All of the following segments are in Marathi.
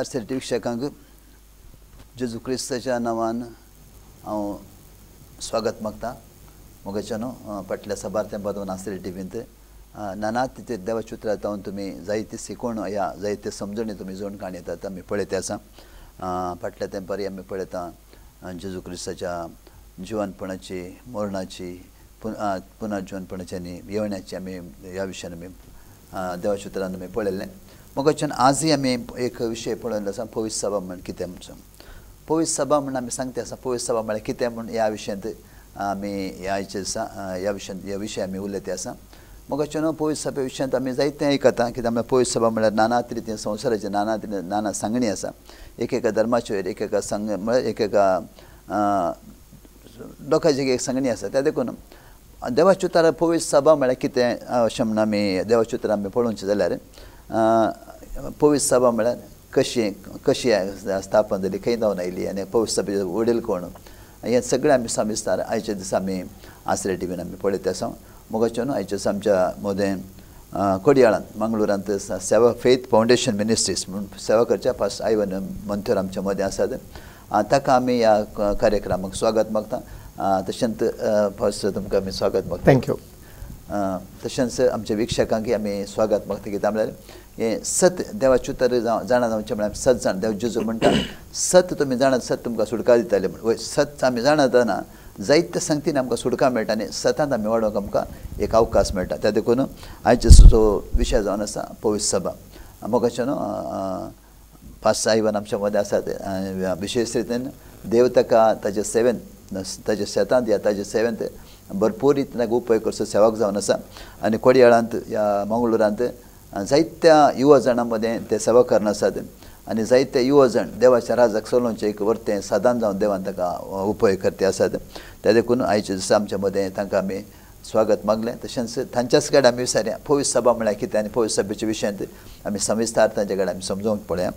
आरसीटी वीक्षकांक जेजू क्रिस्ताच्या नांवान हांव स्वागत मागता मोगाच्यानो फाटल्या सबारत्यां बदोवन आरसीटी टीव्हींत नाना तिथे देवाच्या उतरांत हांव तुमी जायते शिकोण या जायते समजणी तुमी जोड काणी येतात आमी पळयते आसा फाटल्या तेंपारी आमी पळयता जेजू क्रिस्ताच्या जिवनपणाची मरणाची पुनर्जीवनपणाची आनी येवण्याची आमी ह्या विशयान आमी देवाच्या उतरांत आमी पळयलें मोगाच्यान आजय आमी एक विशय पळयल्लो आसा पवित्र सभा म्हण कितें म्हणून पवित्र सभा म्हण आमी सांगता आसा पवित्र सभा म्हळ्यार कितें म्हूण ह्या विशयांत आमी ह्याचे आसा ह्या विशय आमी उलयते आसा मोगाच्यान पवित्र सभे विशयांत आमी जायतें आयकता कित्याक म्हळ्यार पवित्र सभा म्हळ्यार नाना तरेचे संवसाराचे नाना सांगणी आसा एक एका संघ म्हळ्यार एक लोकांची एक सांगणी आसा त्या देखून देवाच्या उतरार पवित्र सभा म्हळ्यार कितें अशें म्हूण आमी देवाच्या उतरार आमी पळोवचें जाल्यार पवित्र सभा म्हळ्यार कशी स्थापन जाली खंय जावन आयली आनी पवित्र सभेचे वडील कोण हें सगळें आमी सविस्तार आयच्या दिसा आमी आसरे टीव्हीन आमी पळयता आसा मोगाच्यान आयच्या दिसा आमच्या मोदें कोडयाळांत मंगळुरांत सेवा फेथ फावंडेशन मिनिस्ट्रीज म्हणून सेवा करच्या पास आयवन मंथ्योर आमच्या मदें आसात ताका आमी ह्या कार्यक्रमाक स्वागत मागता तशेंच फर्स्ट तुमकां आमी स्वागत मागता थँक्यू तशेंच आमच्या विक्षकांकय आमी स्वागत मागता कित्याक म्हळ्यार हें सत देवाचें उतर जाणा जावचें म्हळ्यार सत जाण देव जेजू म्हणटा सत तुमी जाणात सत तुमकां सुटका दिताले म्हण सत आमी जाणतना जायत्या संगतीन आमकां सुटका मेळटा आनी सतांत आमी वाडोवंक आमकां एक अवकाश मेळटा त्या देखून आयचो जो विशय जावन आसा पवित्र सभा मोगाच्यान पांच आयवन आमच्या मदें आसात विशेश रितीन देव ताका ताजे सेवेंत ताजे शेतांत या ताजे सेवेंत भरपूर रितीन उपयोग करचो सेवाक जावन आसा आनी कोडयाळांत ह्या मंगळुरांत जायत्या युवा जाणां मदें ते सेवा करन आसात आनी जायते युवा जाण देवाच्या राजाक चलोवचें एक वर्तें साधन जावन देवान ताका उपयोग करते आसात त्या देखून आयच्या दिसा आमच्या मदें तांकां आमी स्वागत मागलें तशेंच तांच्याच कडेन आमी विचारया पवित्र सभा म्हळ्यार कितें आनी पवित्र सभेच्या विशयांत आमी सविस्तार तांचे कडेन आमी समजोवंक पळया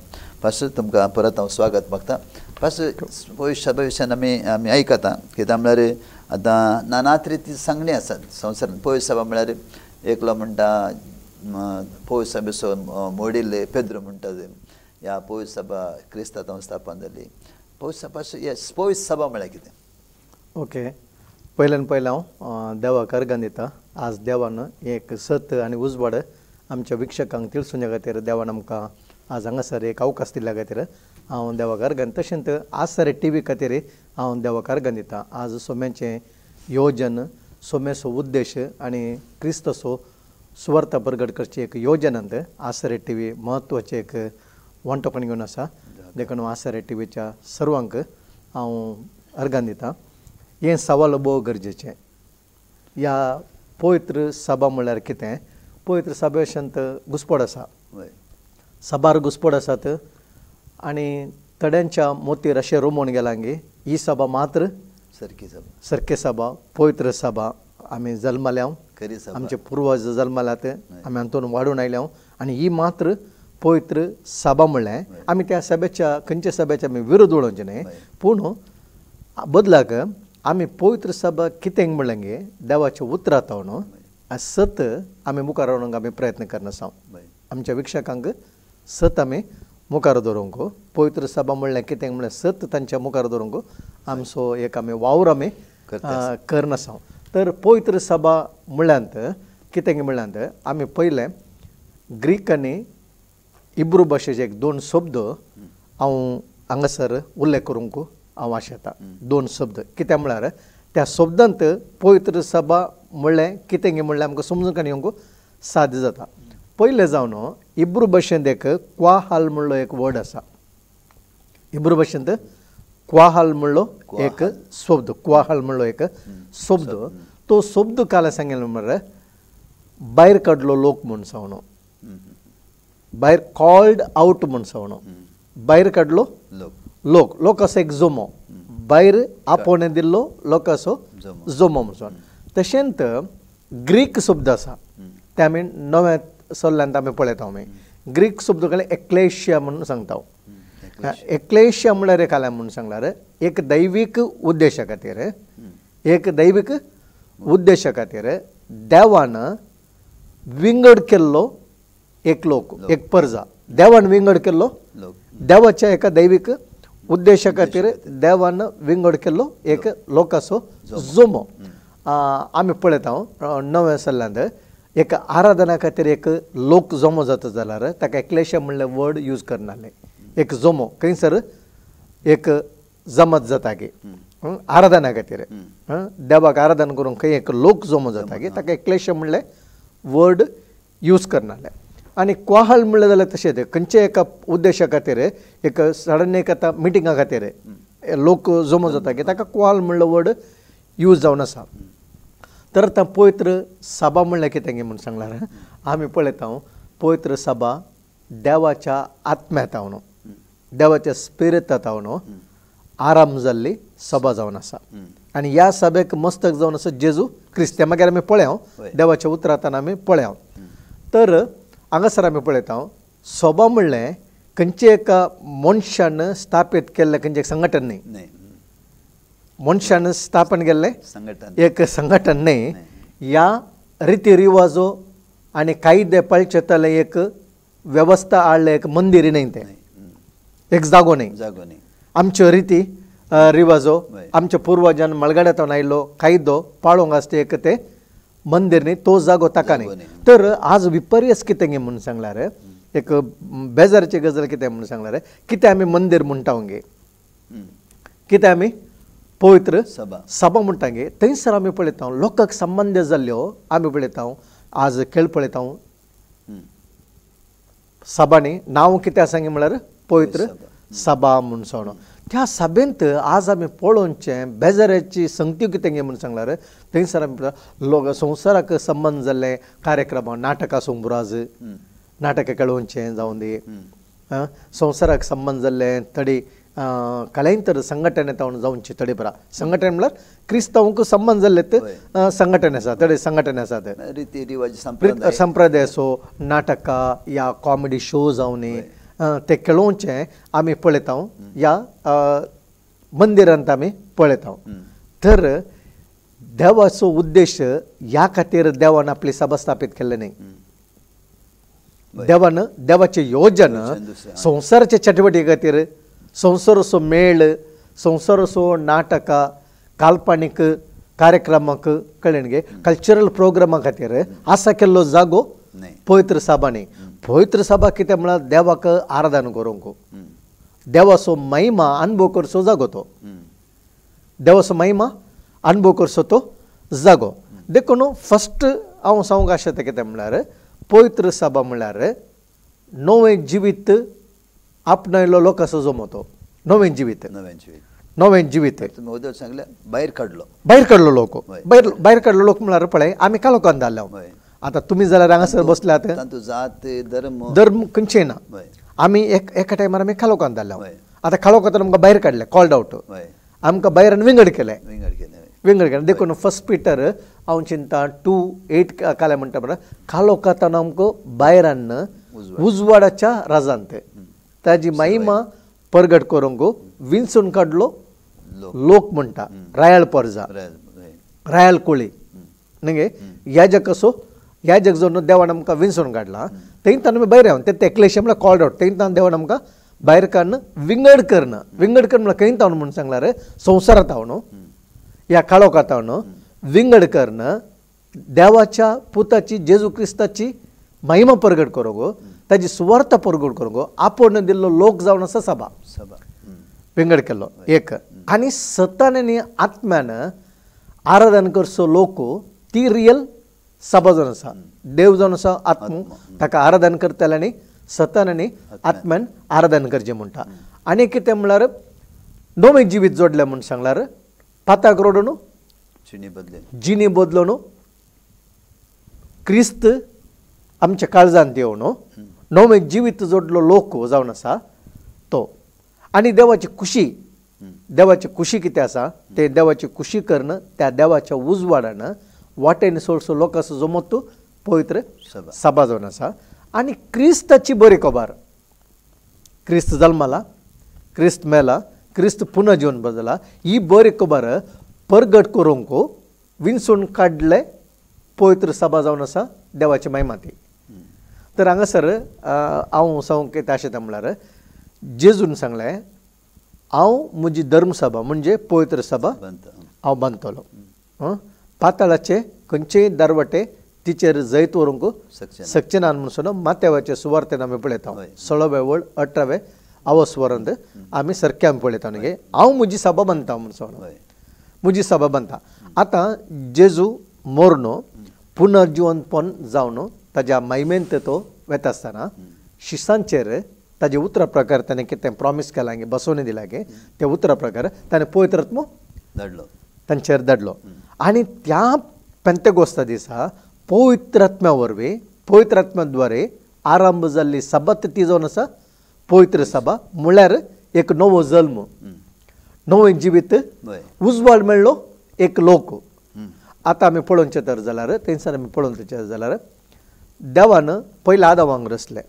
फर्स्ट तुमकां परत हांव स्वागत मागता फर्स्ट पवित्र सभे विशयान आमी आयकता कित्याक म्हळ्यार आतां नाना तरेची सांगणी आसात संवसारांत पवित्र सभा म्हळ्यार एकलो म्हणटा पवित्र सभेचो मोडिल्ले पेद्र म्हणटात ह्या पवित्र सभा क्रिस्तांवान स्थापन जाली पवित्र सभा म्हळ्यार कितें ओके पयल्यान पयलें हांव देवाक अर्गां दिता आज देवान एक सत आनी उजवाड आमच्या विक्षकांक तिळसुच्या खातीर देवान आमकां आज हांगासर एक अवकाश दिल्ल्या खातीर हांव देवाक अर्गां तशेंच आज सर टीव्ही खातीर हांव देवाक अर्गां दिता आज सोम्याचें योजन सोम्याचो उद्देश आनी क्रिस्ताचो सुवार्ता प्रगट करची एक योजनांत आसरे टीव्ही म्हत्वाचें एक वांटोपण घेवन आसा देखून आसरे टीव्हीच्या सर्वांक हांव अर्गां दिता हें सवाल भोव गरजेचें ह्या पवित्र सभा म्हळ्यार कितें पवित्र सभे विशयांत घुसपड आसा सभार घुसपड आसात आनी थोड्यांच्या मोतीर अशें रोमोवन गेलां की ही सभा मात्र सारकी सभा पवित्र सभा आमी जल्मल्या आमचे पूर्वज जल्मल्यात आमी हातून वाडून आयल्या आनी ही मात्र पवित्र सभा म्हणल्यार आमी त्या सभेच्या खंयच्या सभेच्या आमी विरोध उडोवचें न्हय पूण बदलाक आमी पवित्र सभा कितें म्हणलें गे देवाच्या उतरांत न्हू सत आमी मुखार व्हरोंक आमी प्रयत्न करना आसा आमच्या विक्षकांक सत आमी मुखार दवरूंक पवित्र सभा म्हणल्यार कितें म्हणल्यार सत तांच्या मुखार दवरूंक आमचो एक आमी वावर आमी करना आसा तर पवित्र सभा म्हणल्यार कितें म्हणल्यार आमी पयलें ग्रीक आनी इब्रू भाशेचे एक दोन शब्द हांव हांगासर उल्लेख करूंक हांव आशेता दोन शब्द कित्याक म्हळ्यार त्या शब्दांत पवित्र सभा म्हणलें कितें म्हणल्यार आमकां समजून घेवंक साध्य जाता पयलें जावन इब्रू भाशेंत एक क्वाहाल म्हणलो एक वर्ड आसा इब्रू भाशेंत क्वाहाल म्हणलो एक शब्द क्वाहाल म्हणलो एक शब्द तो शब्द काल सांगलें म्हळ्यार भायर काडलो लोक म्हूण सावन भायर कॉल्ड आउट म्हूण सावन भायर काडलो लोक असो एक जोमो भायर आपोवणें दिल्लो लोकांचो जोमो म्हणून तशेंच ग्रीक शब्द आसा ते आमी नव्या सल्ल्यांत आमी पळयता आमी ग्रीक शब्द काडले एक्लेशिया म्हणून सांगता एक्लेशिया म्हळ्यार काल म्हणून सांगल्यार एक दैवीक उद्देशा खातीर देवान विंगड केल्लो एक लोक एक प्रजा देवान विंगड केल्लो देवाच्या एका दैविक उद्देशा खातीर देवान विंगड केल्लो एक लोकांचो जोमो आमी पळयता नव्या सल्ल्यांत एक आराधना खातीर एक लोक जोमो जाता जाल्यार ताका एक्लेशा म्हणले वर्ड यूज करनाले एक जोमो खंयसर एक जमत जाता गे आराधना खातीर देवाक आराधना करूंक खंय एक लोक जोमो जाता गे ताका एक्लेशा म्हणले वर्ड यूज करनाले आनी क्वाहल म्हणलें जाल्यार तशेंच खंयचे एका उद्देशा खातीर एक सडन एक आतां मिटिंगा खातीर लोक जमो जाता गे ताका क्वाहल म्हणलो वर्ड यूज जावन आसा तर आतां पवित्र सभा म्हणल्यार कितें गे म्हूण सांगल्यार आमी पळयता पवित्र सभा देवाच्या आत्म्यांत न्हू देवाच्या स्पिरिटांत न्हू आराम जाल्ली सभा जावन आसा आनी ह्या सभेक मस्तक जावन आसा जेजू क्रिस्त ते मागीर आमी पळया देवाच्या उतरांतल्यान आमी पळया तर हांगासर आमी पळयता सभा म्हणलें खंयचे एका मनशान स्थापीत केल्लें खंयचे संघटन न्ही मनशान स्थापन केल्लें एक संघटन न्ही ह्या रिती रिवाजो आनी कायदे पाळचेतलें एक वेवस्था हाडलें एक मंदिर न्ही तें एक जागो न्ही आमच्यो रिती रिवाजो आमच्या पुर्वजान मळगड्यांतून आयिल्लो कायदो पाळोवंक आसता एक तें मंदिर न्ही तो जागो ताका न्ही तर आज विपर्यस कितें गे म्हणून सांगल्यार एक बेजारची गजाल कितें म्हणून सांगल्यार कितें आमी मंदिर म्हणटा गे कितें आमी पवित्र सभा म्हणटा गे थंयसर आमी पळयता लोकांक संबंद जाल्ल्यो आमी पळयता आज खेळ पळयता सभानी नांव कितें आसा गे म्हळ्यार पवित्र सभा म्हूण सोण त्या सभेंत आज आमी पळोवचें बेजाराची संगती कितें गे म्हूण सांगल्यार थंयसर आमी लोक संवसाराक संबंद जाल्ले कार्यक्रम नाटकां सोंबूर आज नाटकां खेळोवचें जावं दी संवसाराक संबंद जाल्ले थोडी कलांतर संघटने जावचे थोडी बरा संघटन म्हळ्यार क्रिस्तांवांक संबंद जाल्ले संघटने आसा थोडे संघटने आसात रिती रिवाज संप्रदाय असो नाटकां या कॉमेडी शो जावं न्ही ते खेळोवचें आमी पळयता ह्या मंदिरांत आमी पळयता तर देवाचो उद्देश ह्या खातीर देवान आपली सभा स्थापीत केल्ले न्ही देवान देवाचें योजन संवसाराचे चटवटी खातीर संवसाराचो मेळ संवसाराचो नाटकां काल्पनीक कार्यक्रमाक कळ्ळें गे कल्चरल प्रोग्रामा खातीर आसा केल्लो जागो पवित्र सभा न्ही पवित्र सभा कितें म्हळ्यार देवाक आराधना करूंक देवाचो महिमा अनुभव करचो जागो तो देवाचो महिमा अनुभव करचो तो जागो देखून फस्ट हांव सांगूंक आशेता कितें म्हळ्यार पवित्र सभा म्हळ्यार नवें जिवीत आपणायलो लोकांचो जमो तो नवें जिवीत तुमी उदक सांगलें भायर काडलो लोक भायर काडलो लोक म्हळ्यार पळय आमी कालोखान धाडल्या आतां तुमी जाल्यार हांगासर बसल्यात जात धर्म खंयचेय ना आमी एका टायमार आमी कालोखान धाडल्या आतां कालोखांतून आमकां भायर काडलें कॉल्ड आउट आमकां भायर विंगड केलें देखून फर्स्ट पिटर हांव चिंता 2:8 कालें म्हणटा म्हळ्यार कालोखांतून आमकां भायर हाडन उजवाडाच्या राजांत ताजी महिमा परगट करूंक विंचून काडलो लोक म्हणटा रायल परजा रायल कोळी न्ही याजक असो याजक जो देवान आमकां विंचून काडला थंयच्यान आमी भायर ते तेकलेशे म्हळ्यार कॉल्ड आउट थंयच्यान देवान आमकां भायर काडन विंगड करना म्हळ्यार खंय तावन म्हूण सांगल्यार संवसारांत हांव न्हू ह्या काळोखांत हांव न्हू विंगड करना देवाच्या पुताची जेजू क्रिस्ताची महिमा परगट करूंक ताजी सुवार्थ परगट करूंक आपूण दिल्लो लोक जावन आसा सभा विंगड केल्लो एक आनी सतान आनी आत्म्यान आराधना करचो लोक ती रियल सभा जावन आसा देव जावन आसा आत्मो ताका आराधना करतले आनी सतान आनी आत्म्यान आराधना करचें म्हणटा आनी कितें म्हळ्यार नवें जिवीत जोडलें म्हूण सांगल्यार पाताक रोडून जिनी बदलून क्रिस्त आमच्या काळजांत येवन नवें जिवीत जोडलो लोक जावन आसा तो आनी देवाची खुशी कितें आसा ते देवाची खुशी करन त्या देवाच्या उजवाडान वाटेन सोडसो लोकांचो जमत पवित्र सभा जावन आसा आनी क्रिस्ताची बरी खबर क्रिस्त जल्माला क्रिस्त मेला क्रिस्त पुन्हा जीवन बदला ही बरी खबर परगट करूंक विंचून काडले पवित्र सभा जावन आसा देवाची महिमा ती तर हांगासर हांव सांगूंक येता अशें म्हळ्यार जेजून सांगलें हांव म्हजी धर्मसभा म्हणजे पवित्र सभा हांव बांदतलो पाताळाचे खंयचेय दरवटे तिचेर जैत व्हरूंक शकचे ना म्हणून माथेवाचे सुवार्तेन आमी पळयता 16वे वळ 18वे आवस्वरांत आमी सारकें आमी पळयता न्ही हांव म्हजी सभा बांदता म्हणून म्हजी सभा बांदता आतां जेजू मोरनो पुनर्जिवंतपण जावन ताज्या महिमेंत तो वेता आसतना शिसांचेर ताजे उतरा प्रकार ताणें कितें प्रॉमीस केलां गे बसोवन दिला गे त्या उतरा प्रकार ताणें पवित्र आत्मो धाडलो तांचेर धाडलो आनी त्या पेंतेकोस्ता दिसा पवित्र आत्म्या वरवीं पवित्र आत्म्या द्वारे आरंभ जाल्ली सभा ती जावन आसा पवित्र सभा म्हळ्यार एक नवो जल्म नवें जिवीत उजवाड मेळ्ळो एक लोक आतां आमी पळोवचें तर जाल्यार थंयसर आमी पळोवचें जाल्यार देवान पयलें आदामांक रचलें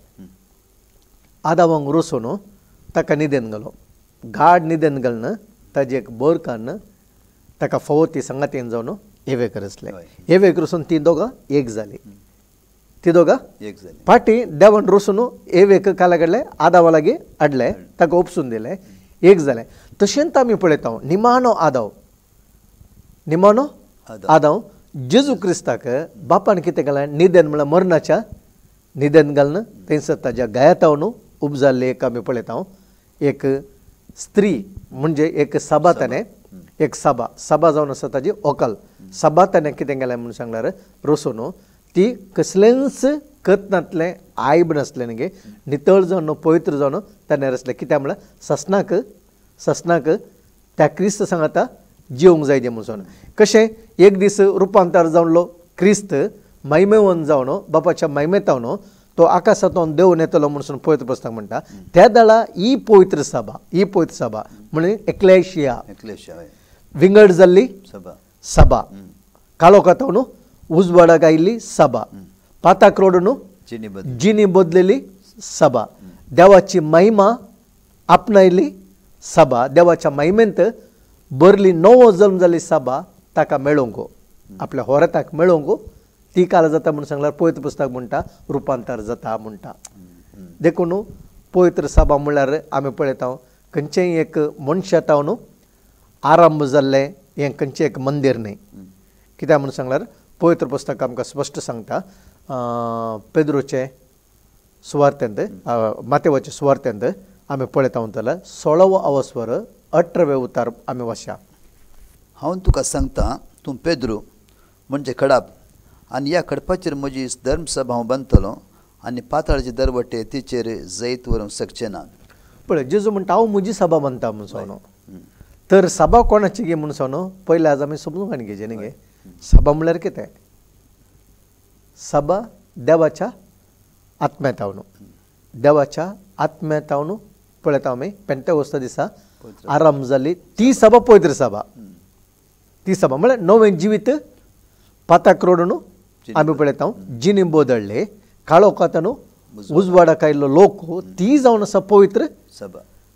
आदामांक रचून ताका न्हिदेन घालो गाड न्हिदेन घालून ताजी एक बर काडून ताका फवती संगातीन जावन एवेक रचलें एवेक रचून तीं दोगां एक जालीं ती दोगां एक जाली फाटी देवान रचून एवेक काला काडलें आदामा लागीं हाडलें ताका उपसून दिलें एक जालें तशेंच आमी पळयता निमाणो आदाव जेजू क्रिस्ताक बापान कितें केलें न्हिदेन म्हळ्यार मरणाच्या न्हिदेन घालून थंयसर ताज्या गायतावन उपजाल्ली एक आमी पळयता एक स्त्री म्हणजे एक सभा ताणें एक सभा जावन आसा ताजी व्हंकल सभा ताणें कितें केलें म्हणून सांगल्यार रचून ती कसलेंच कत्नांतलें आयब नासलें न्ही नितळ जावन पवित्र जावन ताणें रचलें कित्याक म्हळ्यार ससनाक त्या क्रिस्त सांगाता जिवंक जाय जें म्हणून कशें एक दीस रुपांतर जावलो क्रिस्त महिमेवंत जावन बापाच्या महिमेतावन तो आकाशांतून देंवन येतलो म्हणून पवित्र पुस्तक म्हणटा त्या दाळा ही पवित्र सभा म्हणजे एक्लेशिया विंगड जाल्ली सभा काळोखांतून उजवाडाक आयिल्ली सभा पाताक रोडून जिनी बदलेली सभा देवाची महिमा आपणायली सभा देवाच्या महिमेंत बरली नवो जल्म जाल्ली सभा ताका मेळोवंक आपल्या होराताक मेळोवंक ती काल जाता म्हणून सांगल्यार पवित्र पुस्तक म्हणटा रुपांतर जाता म्हणटा देखून पवित्र सभा म्हणल्यार आमी पळयता खंयचेय एक मनशां तावन आरंभ जाल्लें हें खंयचें एक मंदीर न्ही कित्याक म्हणून सांगल्यार पवित्र पुस्तक आमकां स्पश्ट सांगता पेद्रोचे सुवार्तेंत माथेवाचे सुवार्तेंत आमी पळयता जाल्यार 16वो आवस्वर 18वें उतार आमी वाचया हांव तुका सांगता तूं पेद्रू म्हणजे खडाप आनी ह्या खडपाचेर म्हजी धर्मसभा हांव बांदतलो आनी पाताळाचे दरवटे तिचेर जैत व्हरूंक शकचे ना पळय जेजू म्हणटा हांव म्हजी सभा बांदता म्हणून तर सभा कोणाची गे म्हणून पयले आज आमी समजूंक आनी घेवचें न्ही गे सभा म्हळ्यार कितें सभा देवाच्या आत्म्यातावन पळयता आमी पेंतेकोस्ता दिसा आरंभ जाल्ली ती सभा पवित्र सभा ती सभा म्हळ्यार नवें जिवीत पाताक रोडून आमी पळयता जिनी बदळ्ळे काळोखांतून उजवाडाक आयिल्लो लोक ती जावन आसा पवित्र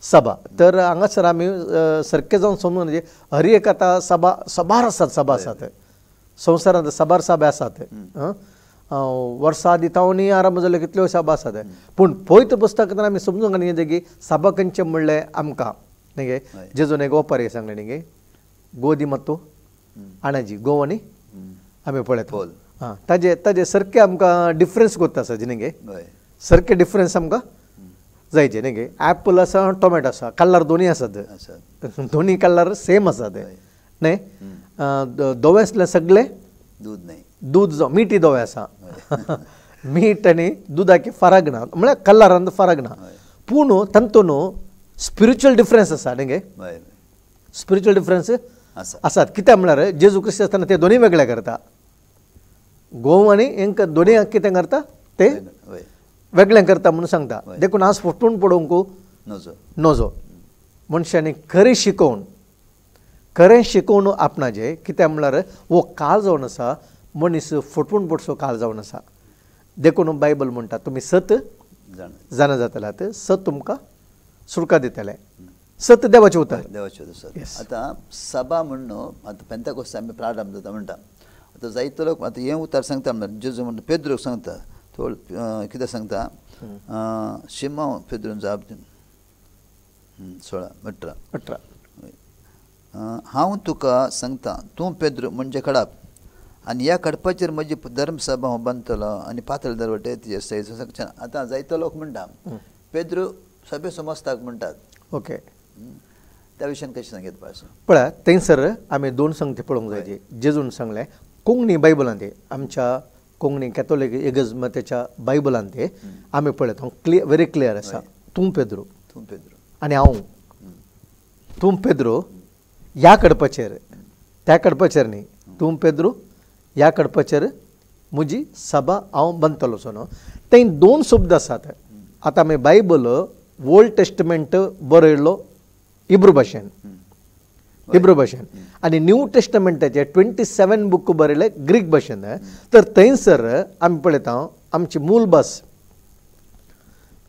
सभा तर हांगासर आमी सारकें जावन समजून म्हणजे हर एक आतां सभार आसात संवसारांत सभार सभा आसात वर्सां दितावनी आरंभ जाल्यो कितल्यो सभा आसात पूण पवित्र पुस्तकांत आमी समजूंक न्ही की सभा खंयचें म्हणलें आमकां न्ही गे जेजून एक ओपारी सांगलें न्ही गे गोदी मत्तू आणाजी गोव आनी आमी पळयता ताजे सारकें आमकां डिफरन्स कोत्ता आसा न्ही गे सारकें डिफरन्स आमकां जायचे न्ही गे ॲपल आसा टोमॅटो आसा कलर दोनी आसात दोनी कलर सेम आसात न्ही दोवे आसले सगळे दूद जावं मीठ दोवे आसा मीठ आनी दुदाकी फरक ना म्हळ्यार कलरांत फरक ना पूण तातूंत स्पिरिच्युअल डिफरन्स आसा न्ही गे स्पिरिच्युअल डिफरन्स आसात कित्याक म्हळ्यार जेजू क्रिस्त आसतना ते दोनी वेगळे करता गोव आनी हेंकां दोनी कितें करता ते वेगळें करता म्हणून सांगता देखून आज फुटून पडोवंक नजो मनशांनी खरें शिकोवन आपणाचें कित्याक म्हळ्यार हो काळ जावन आसा मनीस फटवून पडचो काळ जावन आसा देखून बायबल म्हणटा तुमी सत जाणा जातल्यात सत तुमकां सुटका दितले सत देवाचें उतर आतां सभा म्हणून आतां पेंतेकोस्ता आमी प्रारंभ जाता म्हणटा आतां जायतो लोक आतां हें उतर सांगता म्हणल्यार जेजू म्हणटा पेद्रूक सांगता कितें सांगता शिमोन पेद्रून जाप 16 18 18 हांव तुका सांगता तूं पेद्र म्हणजे खडाप आनी ह्या खडपाचेर म्हजी धर्मसभा हांव बांदतलो आनी पातळ दरवटे तेजे सयचो सकच्यान. आतां जायतो लोक म्हणटा पेद्र सभे समजताक म्हणटात ओके त्या विशयान कशें सांगीत पास पळय थंयसर आमी दोन संगती पळोवंक जाय जेजून सांगलें कोंकणी बायबलांत ते आमच्या कोंकणी कॅथोलीक इगर्जमतेच्या बायबलांत ते आमी पळयता व्हेरी क्लियर आसा तूं पेद्र आनी हांव तूं पेद्र ह्या कडपाचेर त्या कडपाचेर न्ही तूं पेद्र ह्या कडपाचेर म्हजी सभा हांव बांदतलो सो न्हू थंय दोन शब्द आसात. आतां आमी बायबल ओल्ड टेस्टमेंट बरयल्लो इब्रू भाशेन आनी न्यू टेस्टमेंटाचे 27 बूक बरयले ग्रीक भाशेन. तर थंयसर आमी पळयता आमची मूल भास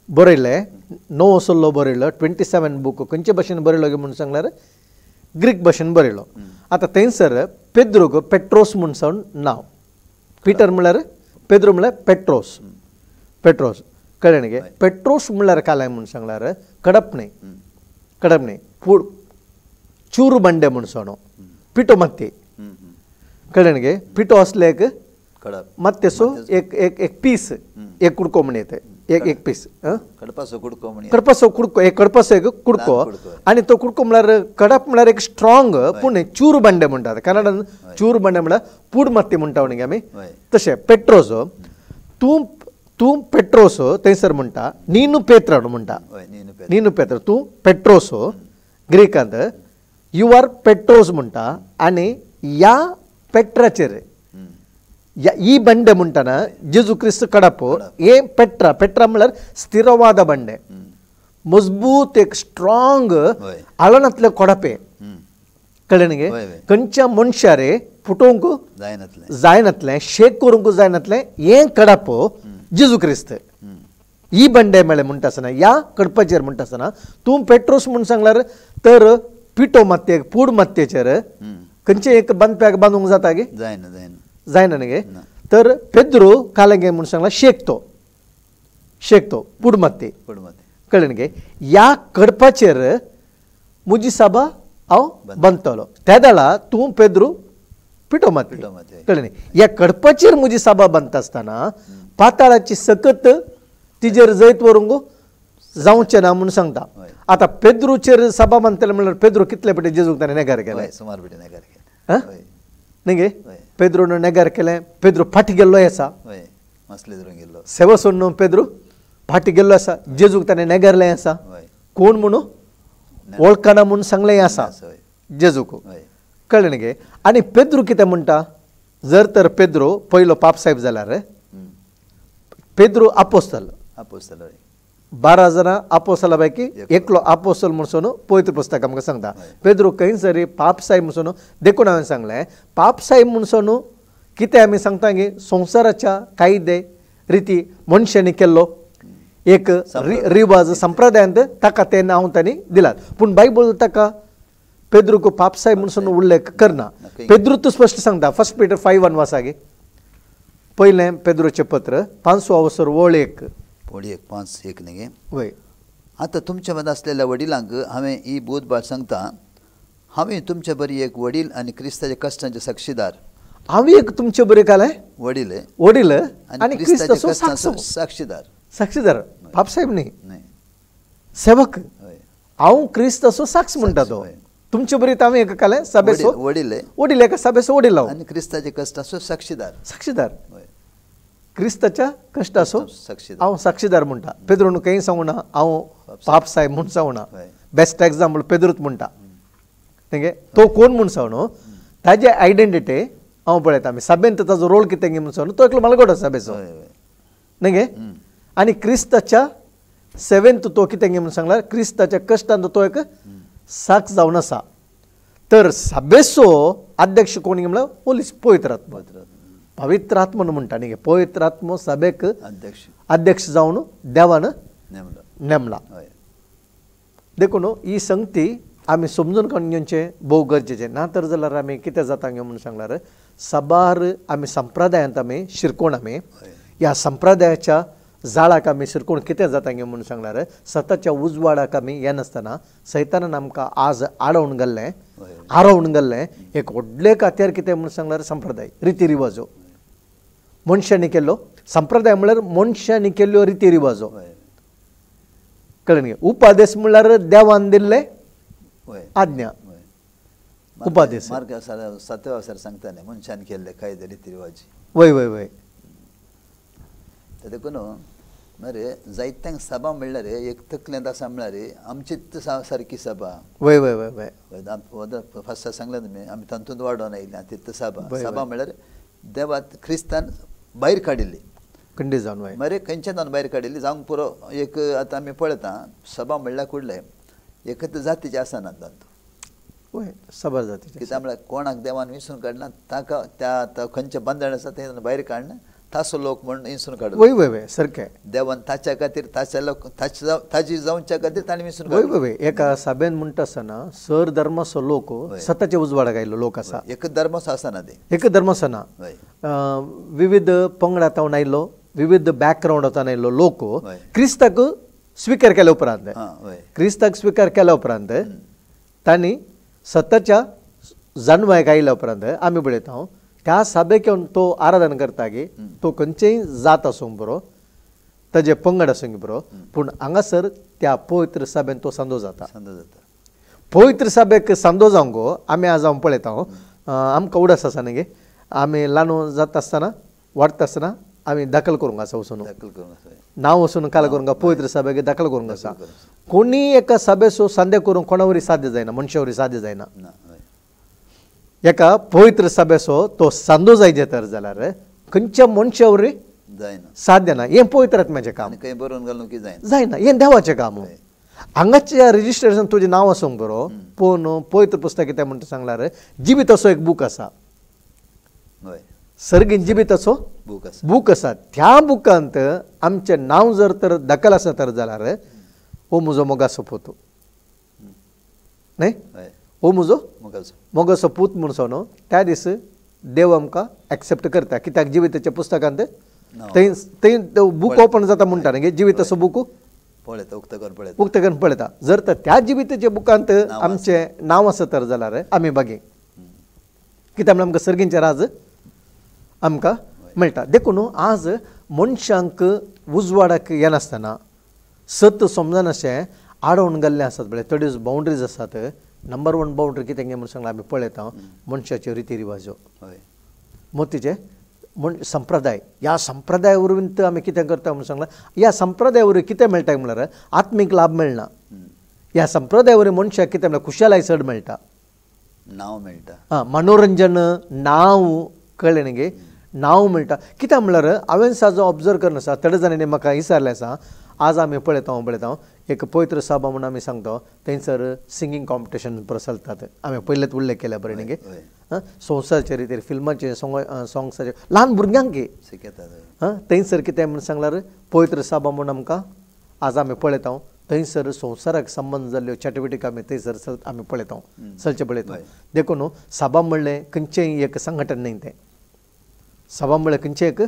बरयले नवो सल्लो बरयलो 27 बूक खंयचे भाशेन बरयलो गे म्हणून सांगल्यार ग्रीक भाशेन बरयलो. आतां थंयसर पेद्रूक पेट्रोस म्हूण सावन नांव पिटर म्हळ्यार पेद्रू म्हळ्यार पेट्रोस कळ्ळें न्ही गे. पेट्रोस म्हळ्यार कालाय म्हूण सांगल्यार कडपणे पूड चूर बंडे म्हूण सोनो पिठो मत्ते कळ्ळें न्ही गे. पिठो असले एक मत्तेसो एक पीस एक कुडको म्हण येता एक पीस कडपासो कुडको एक कुडको आनी तो कुडको म्हळ्यार कडप म्हळ्यार एक स्ट्रॉंग पूण चूर बंडे म्हणटात कन्नडान चूर बंडे म्हळ्यार पूड मत्ती म्हणटा न्ही आमी तशें पेट्रोस तूं पेट्रोस थंयसर म्हणटा नीनु पेत्र म्हणटा नीनु पेत्र तूं पेट्रोस ग्रीकांत यू आर पेट्रोस म्हणटा आनी ह्या पेट्राचेर ಈ ಬಂಡೆ ಮುಂಟನ ಜೇಸು ಕ್ರಿಸ್ತ ಕಡಪು ಏ ಪೆಟ್ರ म्हळ्यार स्थिरवाद ಬಂಡೆ मजबूत एक स्ट्रॉंग आळनातले कोडपे कळ्ळें न्ही गे. खंयच्या मनशारे फुटोवंक जायनातलें शेक करूंक जायनातलें हें कडप जेजू क्रिस्त ही बंडे मेळे म्हणटा आसतना ह्या कडपाचेर म्हणटा आसतना तूं पेट्रोस म्हूण सांगल्यार तर पिठो मत्तेक पूड मत्तेचेर खंयचे एक बांदप्याक बांदूंक जाता गे जायना न्ही गे. तर पेद्रू कालंगे म्हूण सांगला शेकतो पूड मत्ते कळ्ळें न्ही गे. ह्या कडपाचेर म्हजी सभा हांव बांदतलो त्या दाळा तूं पेद्रू पिठो मत्ते कळ्ळें न्ही. ह्या कडपाचेर म्हजी सभा बांदता आसतना पाताळाची सकत तिजेर जैत व्हरूंक जावचें ना म्हूण सांगता. आतां पेद्रूचेर सभा बांदतले म्हळ्यार पेद्रू कितले पेटी जेजूक ताणें नेगार केलें न्ही गे. पेद्रून नेगार केलें पेद्रू फाटी गेल्लोय आसा सेवा सोडून पेद्रू फाटी गेल्लो आसा जेजूक ताणें नेगारलें आसा कोण म्हणून वळखना म्हूण सांगलें आसा जेजूक कळ्ळें न्ही गे. आनी पेद्रू कितें म्हणटा जर तर पेद्रू पयलो पाप साहेब जाल्यार पेद्रू आपोस्तल 12 जाणां आपोस्तला पैकी एकलो आपोस्तल म्हणून पवित्र पुस्तक आमकां सांगता. पेद्रू खंय सरी पाप साहेब म्हणून देखून हांवें सांगलें पाप साहेब म्हणून कितें आमी सांगता गे संवसाराच्या कायदे रिती मनशांनी केल्लो एक रिवाज संप्रदायांत ताका तें नांव तांणी दिलात पूण बायबल ताका पेद्रूक पाप साहेब म्हणून उल्लेख करना. पेद्रू तूं स्पश्ट सांगता 1 Peter 5:1 वाचा गे. पयलें पेद्रूचें पत्र 5 अवसर वळ 1 5:1 न्ही गे. वय आतां तुमच्या मदीं आसलेल्या वडिलांक हांवें ही बोधभास सांगता हांवें तुमच्या बरी एक वडील आनी क्रिस्ताच्या कश्टांचे साक्षीदार हांवें एक तुमचे बरें काले वडील आनी क्रिस्ताचो साक्षीदार पाप साहेब न्ही सेवक हांव क्रिस्ताचो साक्ष म्हणटा तो तुमचे बरी हांवें एक काले सभेचो वडील एका सभेचो वडील आनी क्रिस्ताच्या कश्टाचो साक्षीदार क्रिस्ताच्या कश्टाचो हांव साक्षीदार म्हणटा. पेद्रून खंय सांगू ना हांव पाप साहेब म्हूण सांगू ना. बेस्ट एग्जाम्पल पेद्रूच म्हणटा न्ही गे. तो कोण म्हूण सांगू ताजे आयडेंटिटी हांव पळयता आमी सभेंत ताजो रोल कितें गे म्हूण सांगू तो एकलो मालगडो सभेचो न्ही गे. आनी क्रिस्ताच्या सेवेंत तो कितें गे म्हूण सांगल्यार क्रिस्ताच्या कश्टांत तो एक साक्ष जावन आसा. तर सभेचो अध्यक्ष कोण गे म्हळ्यार पवित्र आत्मा म्हणटा न्ही गे. पवित्र आत्मो सभेक अध्यक्ष जावन देवान नेमला. देखून ही संगती आमी समजून घेवचें भोव गरजेचें ना तर जाल्यार आमी कितें जाता गे म्हणून सांगल्यार सभार आमी संप्रदायांत आमी शिरकोण आमी ह्या संप्रदायाच्या जाळाक आमी शिरकून कितें जाता गे म्हणून सांगल्यार सताच्या उजवाडाक आमी हें नासतना सैतानान आमकां आज आडवून गेल्लें आरवून गेल्लें एक व्हडले खात्यार कितें म्हणून सांगल्यार संप्रदाय रिती रिवाजो मनशांनी केल्लो संप्रदाय म्हळ्यार मनशांनी केल्ल्यो रिती रिवाजो कळ्ळें न्ही उपादेश म्हळ्यार देवान दिल्ले आज्ञा उपादेश मार्ग 7व्या सांगता न्ही मनशान केल्ले कायदे रिती रिवाजी वय वय वय देखून मरे जायत्यांक सभा म्हणल्यार एक तकलेंत आसा म्हळ्यार आमचीच सारकी सभा वय वय वय वय फर्स्ट सांगलें तुमी आमी तातूंत वाडोवन आयल्या तितू सभा म्हळ्यार देवात क्रिस्तान भायर काडिल्ली खंडी जावन वय मरे खंयच्यान भायर काडिल्ली जावंक पुरो एक आतां आमी पळयता सभा म्हणल्यार कुडले एकच जातीचे आसनात तातूंत वय सभा जातीचे कित्याक म्हळ्यार कोणाक देवान विसरून काडना ताका त्या खंयचे बंधन आसा तें भायर काडना तासो लोक म्हणून विसरून काडलो वय वय वय सारकें देवान ताच्या खातीर ताच्या लोक ताची जावच्या खातीर ताणें विसरून वय वय वय एका सभेन म्हणटा आसतना सर धर्माचो लोक सताच्या उजवाडाक आयिल्लो लोक आसा एकच धर्माचो आसना ते एक धर्मासना विविध पंगडांतल्यान आयिल्लो विविध बॅकग्रावंडांतल्यान आयिल्लो लोक क्रिस्ताक स्विकार केल्या उपरांत क्रिस्ताक स्विकार केल्या उपरांत तांणी सताच्या जन्माक आयिल्ल्या उपरांत आमी पळयता त्या सभेक येवन तो आराधना करता गे तो खंयचेय जात आसूंक बरो ताजे पंगड आसूंक बरो पूण हांगासर त्या पवित्र सभेन तो सांदो जाता पवित्र सभेक सांदो जावंक आमी आज हांव पळयता आमकां उडस आसा न्ही गे आमी ल्हान जाता आसतना वाडटा आसतना आमी दाखल करूंक आसा वचून नांव वचून काल करूंक पवित्र सभेक दाखल करूंक आसा कोणी एका सभेचो सांदे करूंक कोणा वरी साध्य जायना मनशा वरी साध्य जायना एका पवित्र सभेचो तो सांदो जायचे तर जाल्यार खंयच्या मनशा वरी जायना साध्य ना हें पवित्र आत्म्याचें काम खंय बरोवन घालून की जायना हें देवाचें काम हांगाच्या रजिस्ट्रेशन तुजें नांव आसूंक बरो पूण पवित्र पुस्तक कितें म्हणटा सांगल्यार जिवीत असो एक बूक आसा सर्गीन जिवीत असो बूक आसा त्या बुकांत आमचें नांव जर तर दखल आसा तर जाल्यार हो म्हजो मोगाचो पूत न्हय हो म्हजो मोगाचो पूत म्हणून न्हू त्या दीस देव आमकां एक्सेप्ट करता कित्याक जिविताच्या पुस्तकांत थंय बूक ओपन जाता म्हणटा न्ही जिवीत असो बूक उक्तकन पळयता जर तर त्या जिविताच्या बुकांत आमचें नांव आसा तर जाल्यार आमी बागी कित्याक म्हळ्यार आमकां सर्गींचें राज आमकां मेळटा देखून आज मनशांक उजवाडाक येनासतना सत समजना अशें आडवून गेल्लें आसात पळय थोड्यो बाउंड्रीज आसात नंबर 1 बाउंड्री कितें गे म्हणून सांगल्यार आमी पळयता मनशाच्यो रिती रिवाजो मोतीचे संप्रदाय ह्या संप्रदाया वरवीं आमी कितें करता म्हणून सांगल्यार ह्या संप्रदाया वरवीं कितें मेळटा म्हळ्यार आत्मीक लाभ मेळना ह्या संप्रदाया वरवीं मनशाक कितें म्हळ्यार खुशालाय चड मेळटा नांव मेळटा मनोरंजन नांव कळ्ळें न्ही गे नांव मेळटा कित्याक म्हळ्यार हांवें साजो ऑब्जर्व करना आसा थोडे जाणांनी म्हाका विचारलें आसा आज आमी पळयता एक पवित्र सभा म्हणून आमी सांगता थंयसर सिंगींग कॉम्पिटिशन चलतात आमी पयलेच उल्लेख केल्या बरें न्ही गे संवसाराचे रितीर फिल्माचे सॉंग्साचे ल्हान भुरग्यांक गे थंयसर कितें म्हणून सांगल्यार पवित्र सभा म्हणून आमकां आज आमी पळयता थंयसर संवसाराक संबंद जाल्ल्यो चटवटीक आमी थंयसर आमी पळयता चलचे पळयता देखून सभा म्हणलें खंयचेंय एक संघटन न्ही तें सभा म्हणलें खंयचें एक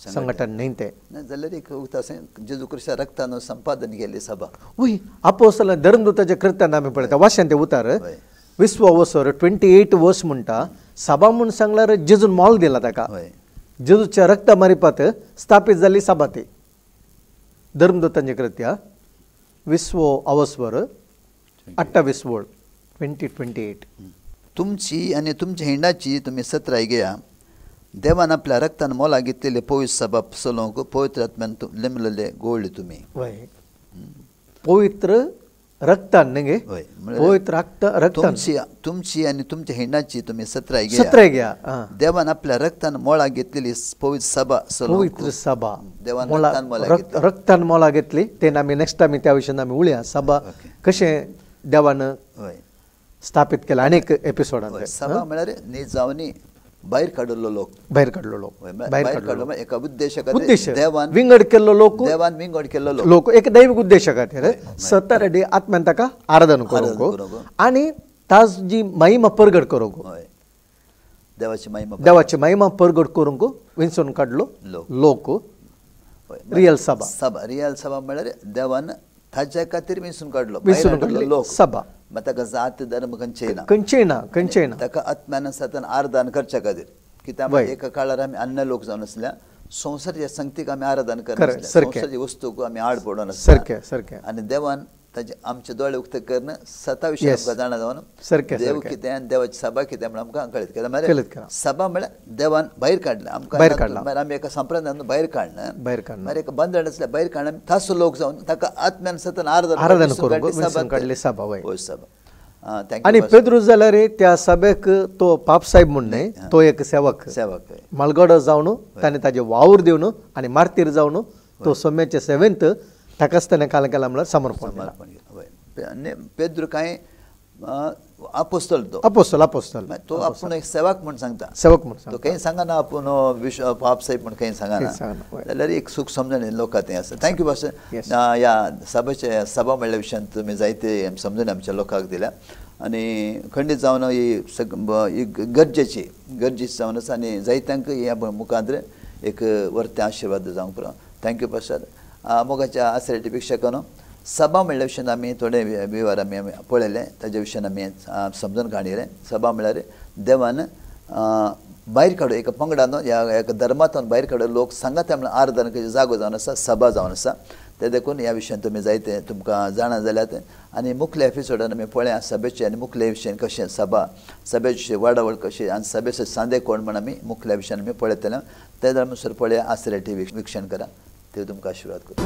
संघटन न्ही तें जाल्यार एक जेजू क्रिस्ता रक्तान संपादन केली सभा वय आपोस्तलां धर्मदूताच्या कृत्यान आमी पळयता वाचन ते उतार 20 वर्सर 28 वर्स म्हणटा सभा म्हूण सांगल्यार जेजून मोल दिला ताका जेजूच्या रक्ता मारिपात स्थापीत जाल्ली सभा ती धर्मदूतांचे कृत्या 20 अवस्वर 28 वळ 2028 तुमची आनी तुमच्या हिंडाची तुमी सत्र घेया देवान आपल्या रक्तान मोला घेतलेले पवित्र सभा चलोवंक पवित्र आत्म्यान लिमलेले गोळ्ळे तुमी पवित्र रक्तान न्ही पवित्र रक्तान तुमची आनी तुमच्या हिंडाची तुमी सत्र घ्या देवान आपल्या रक्तान मोला घेतलेली पवित्र सभा पवित्र सभा देवान रक्तान मोला घेतली तेन्ना आमी नेक्स्ट आमी त्या विशयान आमी उलया सभा कशें देवान स्थापीत केला अनेक एपिसोडांत सभा म्हळ्यार न्ही जावनी भायर काडिल्लो लोक भायर काडलो एका उद्देश देवान विंगड केल्लो लोक देवान विंगड केल्लो लोक एक दैविक उद्देशा खातीर सतराडी आत्म्यान ताका आराधना करूंक आनी ताजी महिमा परगट करूंक देवाची महिमा परगट करूंक विंचून काडलो लोक रियल सभा सभा रियल सभा म्हळ्यार देवान ताच्या खातीर वेंचून काडलो वेंचून काडली लोक सभा मागीर ताका जात धर्म खंयचेय ना खंयचेय ना ताका आत्म्यान सतन आराधन करच्या खातीर कित्याक एका काळार आमी अन्न लोक जावन आसल्या संवसाराच्या संगतीक आमी आराधन करनासले संवसाराच्या वस्तूक आमी आड पडोन सारकें आनी देवान ताजे आमचे दोळे उक्ते करन 27 आमकां जाणा जावन देव कितें आनी देवाची सभा कितें म्हण आमकां कळत केला म्हळ्यार सभा म्हळ्यार देवान भायर काडलें आमकां आमी एका संप्रदायान भायर काडना म्हळ्यार एका बंदण आसल्या भायर काडना तासो लोक जावन ताका आत्म्यान सतन आराधन करून काडली सभा वय सभा आणि पेद्रूस जाल्यार त्या सभेक तो पाप साहेब म्हूण न्हय तो एक सेवक मालगडो जावन ताणें ताजे वावर दिवन आनी मार्तीर जावन तो सोम्याचे सेवेंत ताकाच ताणें काल केला म्हळ्यार समर्पण पेद्रू कांय आपोस्तल तो आपोस्तल तो आपूण एक सेवक म्हूण सांगता तो खंय सांगना आपूण पाप साहेब म्हूण खंय सांगना जाल्यार एक सूख समजण लोकां थंय आसा थँक्यू पास ह्या सभेचे सभा म्हणल्या विशयान तुमी जायते समजून आमच्या लोकांक दिल्या आनी खंडीत जावन ही गरजेची जावन आसा आनी जायत्यांक ह्या मुखांतर एक वर्ते आशिर्वाद जावंक पुरो थँक्यू पास्टर मोगाच्या आसरेटी भिक्षकानो सभा म्हणल्या विशयान आमी थोडे विवर आमी पळयले ताजे विशयान आमी समजून काडिले सभा म्हळ्यार देवान भायर काडून एका पंगडान एका धर्मांतून भायर काडून लोक सांगात म्हणल्यार आराधन करचे जागो जावन आसा सभा जावन आसा ते देखून ह्या विशयान तुमी जायते तुमकां जाणा जाल्यात आनी मुखल्या एपिसोडान आमी पळया सभेचे आनी मुखल्या विशयान कशें सभेची वाडावळ कशी आनी सभेचे सांदे कोण म्हण आमी मुखल्या विशयान आमी पळयतले ते अनुसार पळया आसरे टी व्ही वीक्षण करा देव तुमकां आशिर्वाद करूं